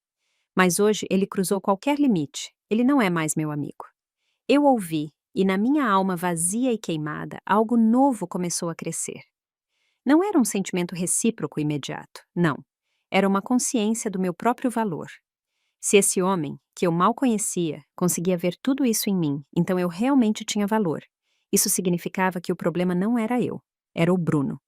Mas hoje ele cruzou qualquer limite. Ele não é mais meu amigo. Eu ouvi, e na minha alma vazia e queimada, algo novo começou a crescer. Não era um sentimento recíproco imediato, não. Era uma consciência do meu próprio valor. Se esse homem, que eu mal conhecia, conseguia ver tudo isso em mim, então eu realmente tinha valor. Isso significava que o problema não era eu, era o Bruno.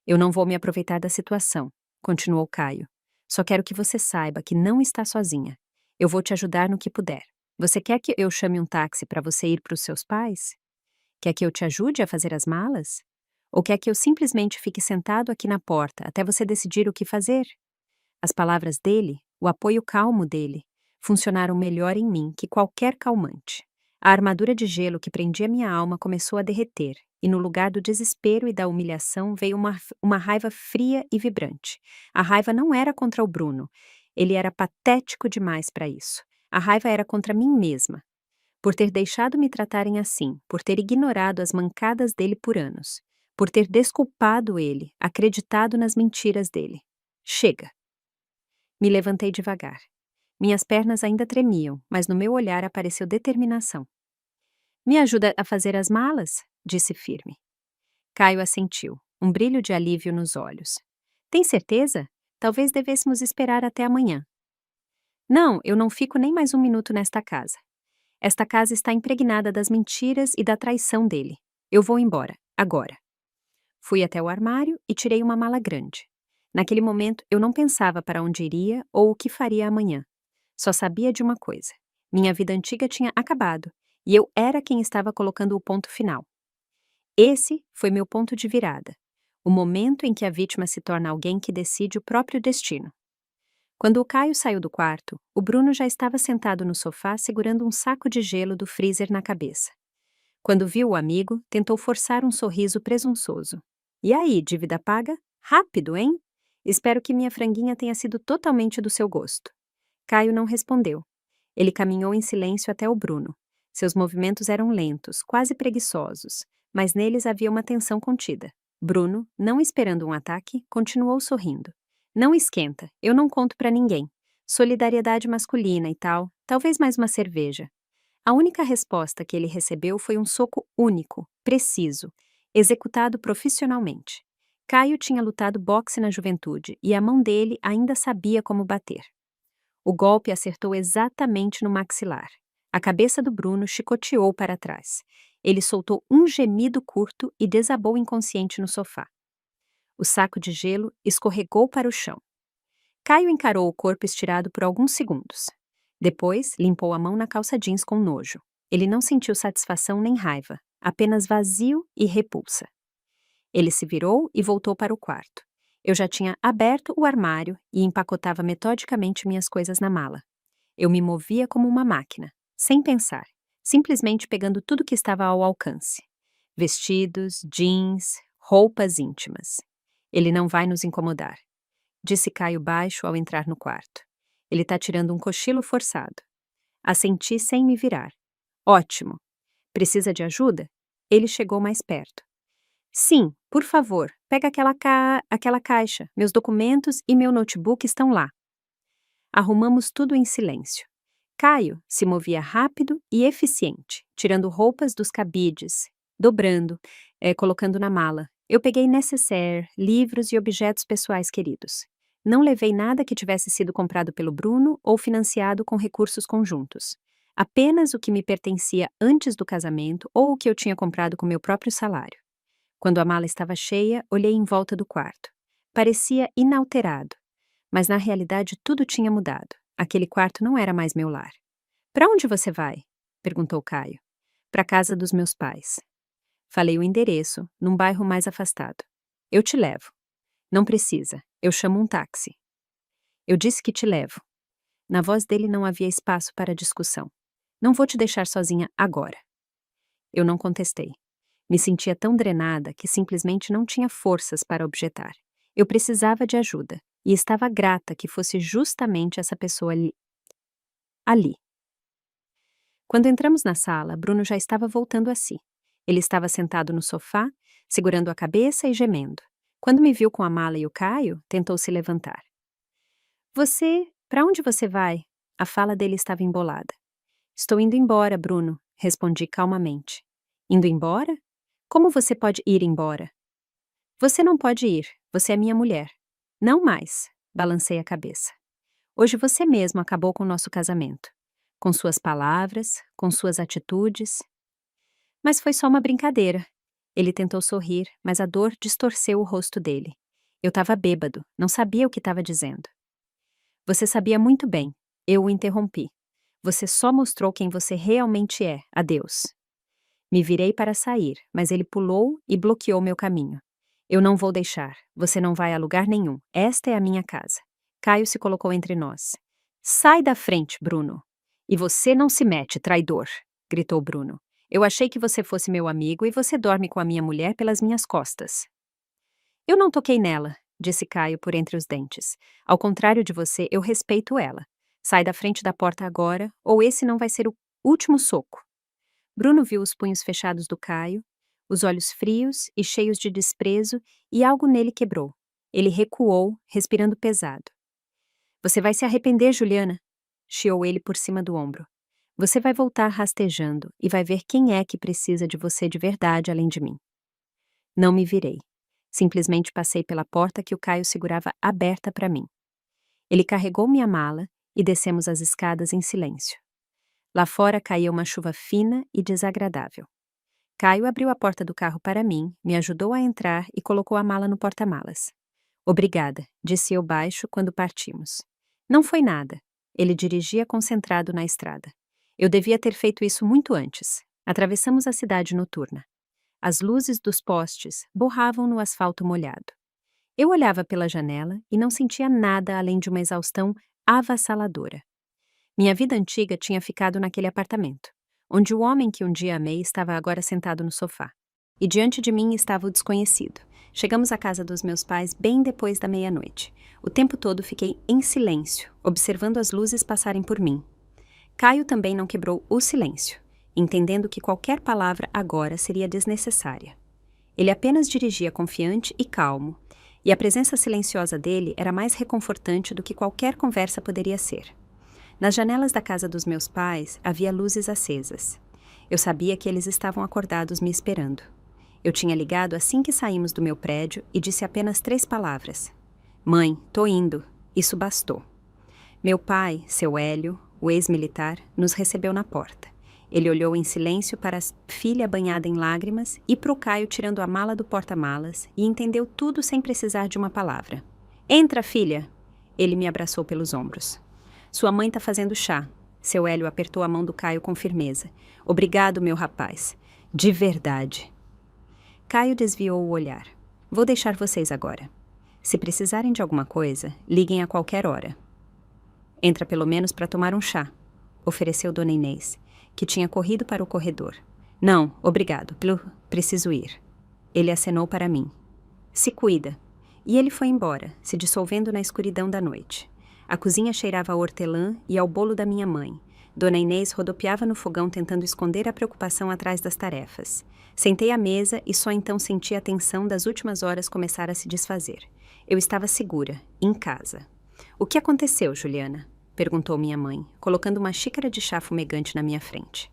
Eu não vou me aproveitar da situação, continuou Caio. Só quero que você saiba que não está sozinha. Eu vou te ajudar no que puder. Você quer que eu chame um táxi para você ir para os seus pais? Quer que eu te ajude a fazer as malas? Ou quer que eu simplesmente fique sentado aqui na porta até você decidir o que fazer? As palavras dele, o apoio calmo dele, funcionaram melhor em mim que qualquer calmante. A armadura de gelo que prendia minha alma começou a derreter, e no lugar do desespero e da humilhação veio uma raiva fria e vibrante. A raiva não era contra o Bruno. Ele era patético demais para isso. A raiva era contra mim mesma. Por ter deixado me tratarem assim, por ter ignorado as mancadas dele por anos, por ter desculpado ele, acreditado nas mentiras dele. Chega! Me levantei devagar. Minhas pernas ainda tremiam, mas no meu olhar apareceu determinação. Me ajuda a fazer as malas? Disse firme. Caio assentiu, um brilho de alívio nos olhos. Tem certeza? Talvez devêssemos esperar até amanhã. Não, eu não fico nem mais um minuto nesta casa. Esta casa está impregnada das mentiras e da traição dele. Eu vou embora, agora. Fui até o armário e tirei uma mala grande. Naquele momento, eu não pensava para onde iria ou o que faria amanhã. Só sabia de uma coisa. Minha vida antiga tinha acabado, e eu era quem estava colocando o ponto final. Esse foi meu ponto de virada. O momento em que a vítima se torna alguém que decide o próprio destino. Quando o Caio saiu do quarto, o Bruno já estava sentado no sofá segurando um saco de gelo do freezer na cabeça. Quando viu o amigo, tentou forçar um sorriso presunçoso. E aí, dívida paga? Rápido, hein? Espero que minha franguinha tenha sido totalmente do seu gosto. Caio não respondeu. Ele caminhou em silêncio até o Bruno. Seus movimentos eram lentos, quase preguiçosos, mas neles havia uma tensão contida. Bruno, não esperando um ataque, continuou sorrindo. Não esquenta, eu não conto pra ninguém. Solidariedade masculina e tal, talvez mais uma cerveja. A única resposta que ele recebeu foi um soco único, preciso, executado profissionalmente. Caio tinha lutado boxe na juventude e a mão dele ainda sabia como bater. O golpe acertou exatamente no maxilar. A cabeça do Bruno chicoteou para trás. Ele soltou um gemido curto e desabou inconsciente no sofá. O saco de gelo escorregou para o chão. Caio encarou o corpo estirado por alguns segundos. Depois, limpou a mão na calça jeans com nojo. Ele não sentiu satisfação nem raiva, apenas vazio e repulsa. Ele se virou e voltou para o quarto. Eu já tinha aberto o armário e empacotava metodicamente minhas coisas na mala. Eu me movia como uma máquina, sem pensar, simplesmente pegando tudo que estava ao alcance. Vestidos, jeans, roupas íntimas. Ele não vai nos incomodar, disse Caio baixo ao entrar no quarto. Ele está tirando um cochilo forçado. Assenti sem me virar. Ótimo. Precisa de ajuda? Ele chegou mais perto. Sim, por favor, pega aquela caixa. Meus documentos e meu notebook estão lá. Arrumamos tudo em silêncio. Caio se movia rápido e eficiente, tirando roupas dos cabides, dobrando, colocando na mala. Eu peguei nécessaire, livros e objetos pessoais queridos. Não levei nada que tivesse sido comprado pelo Bruno ou financiado com recursos conjuntos. Apenas o que me pertencia antes do casamento ou o que eu tinha comprado com meu próprio salário. Quando a mala estava cheia, olhei em volta do quarto. Parecia inalterado, mas na realidade tudo tinha mudado. Aquele quarto não era mais meu lar. Para onde você vai? Perguntou Caio. Para a casa dos meus pais. Falei o endereço, num bairro mais afastado. Eu te levo. Não precisa, eu chamo um táxi. Eu disse que te levo. Na voz dele não havia espaço para discussão. Não vou te deixar sozinha agora. Eu não contestei. Me sentia tão drenada que simplesmente não tinha forças para objetar. Eu precisava de ajuda e estava grata que fosse justamente essa pessoa ali. Quando entramos na sala, Bruno já estava voltando a si. Ele estava sentado no sofá, segurando a cabeça e gemendo. Quando me viu com a mala e o Caio, tentou se levantar. Para onde você vai? A fala dele estava embolada. Estou indo embora, Bruno, respondi calmamente. Indo embora? Como você pode ir embora? Você não pode ir, você é minha mulher. Não mais, balancei a cabeça. Hoje você mesmo acabou com o nosso casamento. Com suas palavras, com suas atitudes. Mas foi só uma brincadeira. Ele tentou sorrir, mas a dor distorceu o rosto dele. Eu estava bêbado, não sabia o que estava dizendo. Você sabia muito bem. Eu o interrompi. Você só mostrou quem você realmente é, adeus. Me virei para sair, mas ele pulou e bloqueou meu caminho. Eu não vou deixar. Você não vai a lugar nenhum. Esta é a minha casa. Caio se colocou entre nós. Sai da frente, Bruno. E você não se mete, traidor, gritou Bruno. Eu achei que você fosse meu amigo e você dorme com a minha mulher pelas minhas costas. Eu não toquei nela, disse Caio por entre os dentes. Ao contrário de você, eu respeito ela. Sai da frente da porta agora, ou esse não vai ser o último soco. Bruno viu os punhos fechados do Caio, os olhos frios e cheios de desprezo, e algo nele quebrou. Ele recuou, respirando pesado. Você vai se arrepender, Juliana, chiou ele por cima do ombro. Você vai voltar rastejando e vai ver quem é que precisa de você de verdade além de mim. Não me virei. Simplesmente passei pela porta que o Caio segurava aberta para mim. Ele carregou minha mala e descemos as escadas em silêncio. Lá fora caía uma chuva fina e desagradável. Caio abriu a porta do carro para mim, me ajudou a entrar e colocou a mala no porta-malas. Obrigada, disse eu baixo quando partimos. Não foi nada. Ele dirigia concentrado na estrada. Eu devia ter feito isso muito antes. Atravessamos a cidade noturna. As luzes dos postes borravam no asfalto molhado. Eu olhava pela janela e não sentia nada além de uma exaustão avassaladora. Minha vida antiga tinha ficado naquele apartamento, onde o homem que um dia amei estava agora sentado no sofá. E diante de mim estava o desconhecido. Chegamos à casa dos meus pais bem depois da meia-noite. O tempo todo fiquei em silêncio, observando as luzes passarem por mim. Caio também não quebrou o silêncio, entendendo que qualquer palavra agora seria desnecessária. Ele apenas dirigia confiante e calmo, e a presença silenciosa dele era mais reconfortante do que qualquer conversa poderia ser. Nas janelas da casa dos meus pais havia luzes acesas. Eu sabia que eles estavam acordados me esperando. Eu tinha ligado assim que saímos do meu prédio e disse apenas 3 palavras. Mãe, tô indo. Isso bastou. Meu pai, seu Hélio, o ex-militar, nos recebeu na porta. Ele olhou em silêncio para a filha banhada em lágrimas e para o Caio tirando a mala do porta-malas e entendeu tudo sem precisar de uma palavra. Entra, filha! Ele me abraçou pelos ombros. Sua mãe tá fazendo chá. Seu Hélio apertou a mão do Caio com firmeza. Obrigado, meu rapaz. De verdade. Caio desviou o olhar. Vou deixar vocês agora. Se precisarem de alguma coisa, liguem a qualquer hora. Entra pelo menos para tomar um chá, ofereceu Dona Inês, que tinha corrido para o corredor. Não, obrigado, preciso ir. Ele acenou para mim. Se cuida. E ele foi embora, se dissolvendo na escuridão da noite. A cozinha cheirava a hortelã e ao bolo da minha mãe. Dona Inês rodopiava no fogão tentando esconder a preocupação atrás das tarefas. Sentei à mesa e só então senti a tensão das últimas horas começar a se desfazer. Eu estava segura, em casa. O que aconteceu, Juliana? Perguntou minha mãe, colocando uma xícara de chá fumegante na minha frente.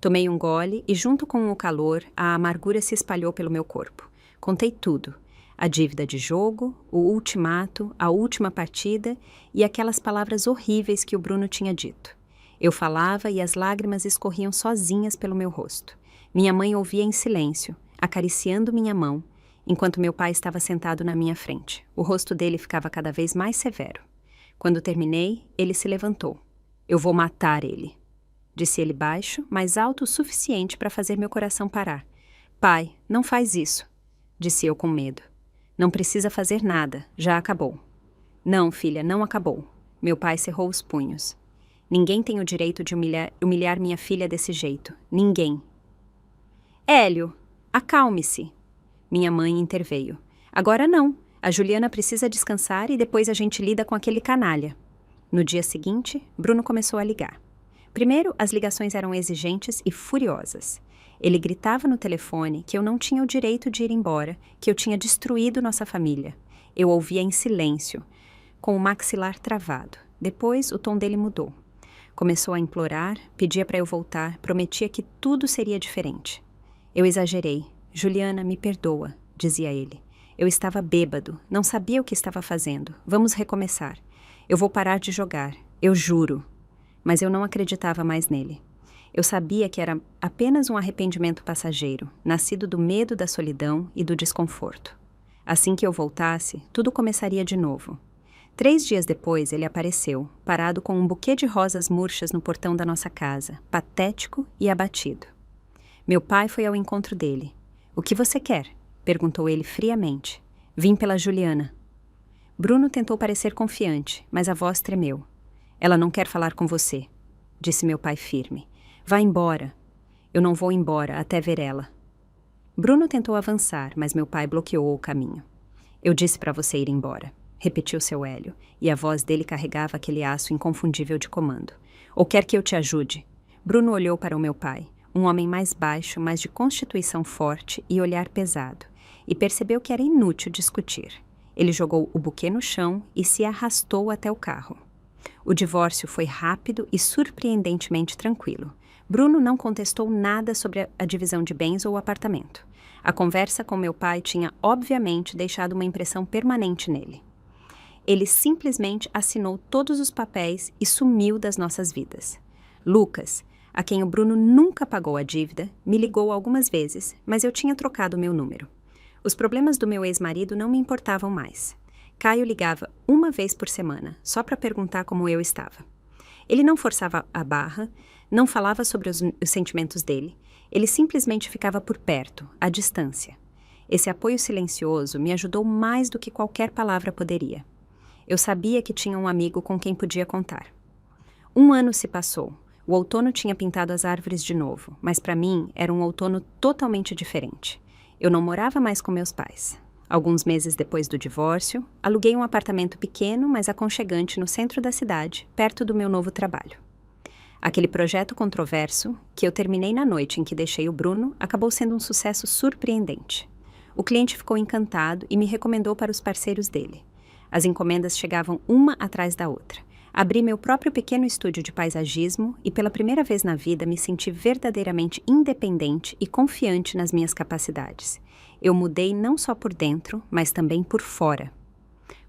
Tomei um gole e, junto com o calor, a amargura se espalhou pelo meu corpo. Contei tudo. A dívida de jogo, o ultimato, a última partida e aquelas palavras horríveis que o Bruno tinha dito. Eu falava e as lágrimas escorriam sozinhas pelo meu rosto. Minha mãe ouvia em silêncio, acariciando minha mão, enquanto meu pai estava sentado na minha frente. O rosto dele ficava cada vez mais severo. Quando terminei, ele se levantou. Eu vou matar ele, disse ele baixo, mas alto o suficiente para fazer meu coração parar. Pai, não faz isso, disse eu com medo. Não precisa fazer nada, já acabou. Não, filha, não acabou. Meu pai cerrou os punhos. Ninguém tem o direito de humilhar minha filha desse jeito. Ninguém. Hélio, acalme-se. Minha mãe interveio. Agora não. A Juliana precisa descansar e depois a gente lida com aquele canalha. No dia seguinte, Bruno começou a ligar. Primeiro, as ligações eram exigentes e furiosas. Ele gritava no telefone que eu não tinha o direito de ir embora, que eu tinha destruído nossa família. Eu ouvia em silêncio, com o maxilar travado. Depois, o tom dele mudou. Começou a implorar, pedia para eu voltar, prometia que tudo seria diferente. Eu exagerei. Juliana, me perdoa, dizia ele. Eu estava bêbado, não sabia o que estava fazendo. Vamos recomeçar. Eu vou parar de jogar, eu juro. Mas eu não acreditava mais nele. Eu sabia que era apenas um arrependimento passageiro, nascido do medo da solidão e do desconforto. Assim que eu voltasse, tudo começaria de novo. 3 dias depois, ele apareceu, parado com um buquê de rosas murchas no portão da nossa casa, patético e abatido. Meu pai foi ao encontro dele. O que você quer? Perguntou ele friamente. Vim pela Juliana. Bruno tentou parecer confiante, mas a voz tremeu. Ela não quer falar com você, disse meu pai firme. Vá embora. Eu não vou embora até ver ela. Bruno tentou avançar, mas meu pai bloqueou o caminho. Eu disse para você ir embora, repetiu seu Hélio, e a voz dele carregava aquele aço inconfundível de comando. Ou quer que eu te ajude? Bruno olhou para o meu pai, um homem mais baixo, mas de constituição forte e olhar pesado, e percebeu que era inútil discutir. Ele jogou o buquê no chão e se arrastou até o carro. O divórcio foi rápido e surpreendentemente tranquilo. Bruno não contestou nada sobre a divisão de bens ou apartamento. A conversa com meu pai tinha, obviamente, deixado uma impressão permanente nele. Ele simplesmente assinou todos os papéis e sumiu das nossas vidas. Lucas, a quem o Bruno nunca pagou a dívida, me ligou algumas vezes, mas eu tinha trocado meu número. Os problemas do meu ex-marido não me importavam mais. Caio ligava 1 vez por semana, só para perguntar como eu estava. Ele não forçava a barra, não falava sobre os sentimentos dele, ele simplesmente ficava por perto, à distância. Esse apoio silencioso me ajudou mais do que qualquer palavra poderia. Eu sabia que tinha um amigo com quem podia contar. 1 ano se passou. O outono tinha pintado as árvores de novo, mas para mim era um outono totalmente diferente. Eu não morava mais com meus pais. Alguns meses depois do divórcio, aluguei um apartamento pequeno, mas aconchegante no centro da cidade, perto do meu novo trabalho. Aquele projeto controverso, que eu terminei na noite em que deixei o Bruno, acabou sendo um sucesso surpreendente. O cliente ficou encantado e me recomendou para os parceiros dele. As encomendas chegavam uma atrás da outra. Abri meu próprio pequeno estúdio de paisagismo e pela primeira vez na vida me senti verdadeiramente independente e confiante nas minhas capacidades. Eu mudei não só por dentro, mas também por fora.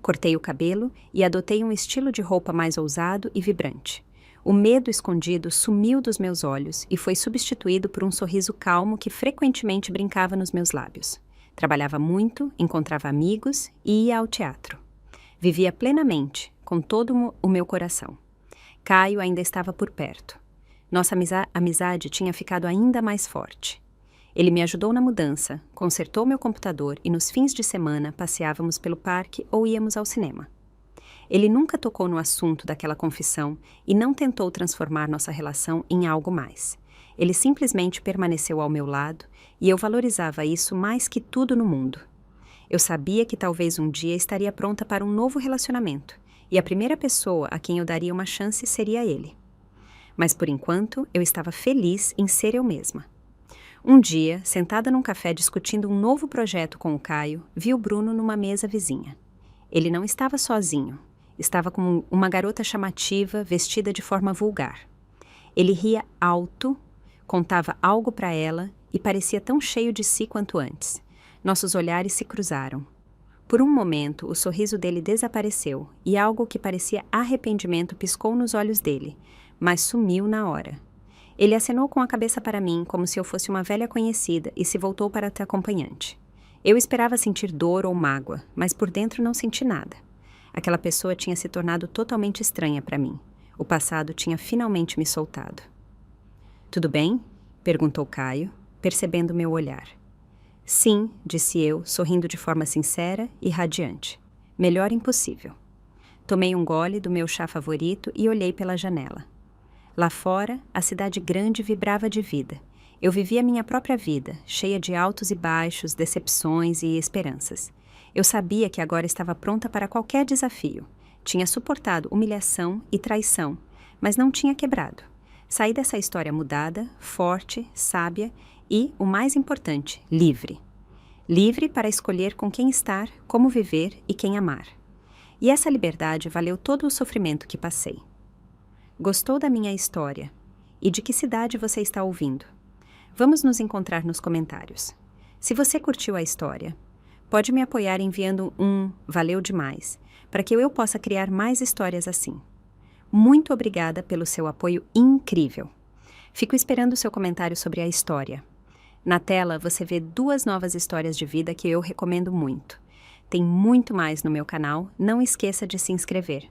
Cortei o cabelo e adotei um estilo de roupa mais ousado e vibrante. O medo escondido sumiu dos meus olhos e foi substituído por um sorriso calmo que frequentemente brincava nos meus lábios. Trabalhava muito, encontrava amigos e ia ao teatro. Vivia plenamente, com todo o meu coração. Caio ainda estava por perto. Nossa amizade tinha ficado ainda mais forte. Ele me ajudou na mudança, consertou meu computador e nos fins de semana passeávamos pelo parque ou íamos ao cinema. Ele nunca tocou no assunto daquela confissão e não tentou transformar nossa relação em algo mais. Ele simplesmente permaneceu ao meu lado e eu valorizava isso mais que tudo no mundo. Eu sabia que talvez um dia estaria pronta para um novo relacionamento e a primeira pessoa a quem eu daria uma chance seria ele. Mas por enquanto eu estava feliz em ser eu mesma. Um dia, sentada num café discutindo um novo projeto com o Caio, vi o Bruno numa mesa vizinha. Ele não estava sozinho. Estava com uma garota chamativa, vestida de forma vulgar. Ele ria alto, contava algo para ela e parecia tão cheio de si quanto antes. Nossos olhares se cruzaram. Por um momento, o sorriso dele desapareceu e algo que parecia arrependimento piscou nos olhos dele, mas sumiu na hora. Ele acenou com a cabeça para mim como se eu fosse uma velha conhecida e se voltou para a acompanhante. Eu esperava sentir dor ou mágoa, mas por dentro não senti nada. Aquela pessoa tinha se tornado totalmente estranha para mim. O passado tinha finalmente me soltado. "Tudo bem?" perguntou Caio, percebendo meu olhar. "Sim", disse eu, sorrindo de forma sincera e radiante. "Melhor impossível." Tomei um gole do meu chá favorito e olhei pela janela. Lá fora, a cidade grande vibrava de vida. Eu vivia minha própria vida, cheia de altos e baixos, decepções e esperanças. Eu sabia que agora estava pronta para qualquer desafio. Tinha suportado humilhação e traição, mas não tinha quebrado. Saí dessa história mudada, forte, sábia e, o mais importante, livre. Livre para escolher com quem estar, como viver e quem amar. E essa liberdade valeu todo o sofrimento que passei. Gostou da minha história? E de que cidade você está ouvindo? Vamos nos encontrar nos comentários. Se você curtiu a história, pode me apoiar enviando um "valeu demais", para que eu possa criar mais histórias assim. Muito obrigada pelo seu apoio incrível. Fico esperando o seu comentário sobre a história. Na tela você vê 2 novas histórias de vida que eu recomendo muito. Tem muito mais no meu canal, não esqueça de se inscrever.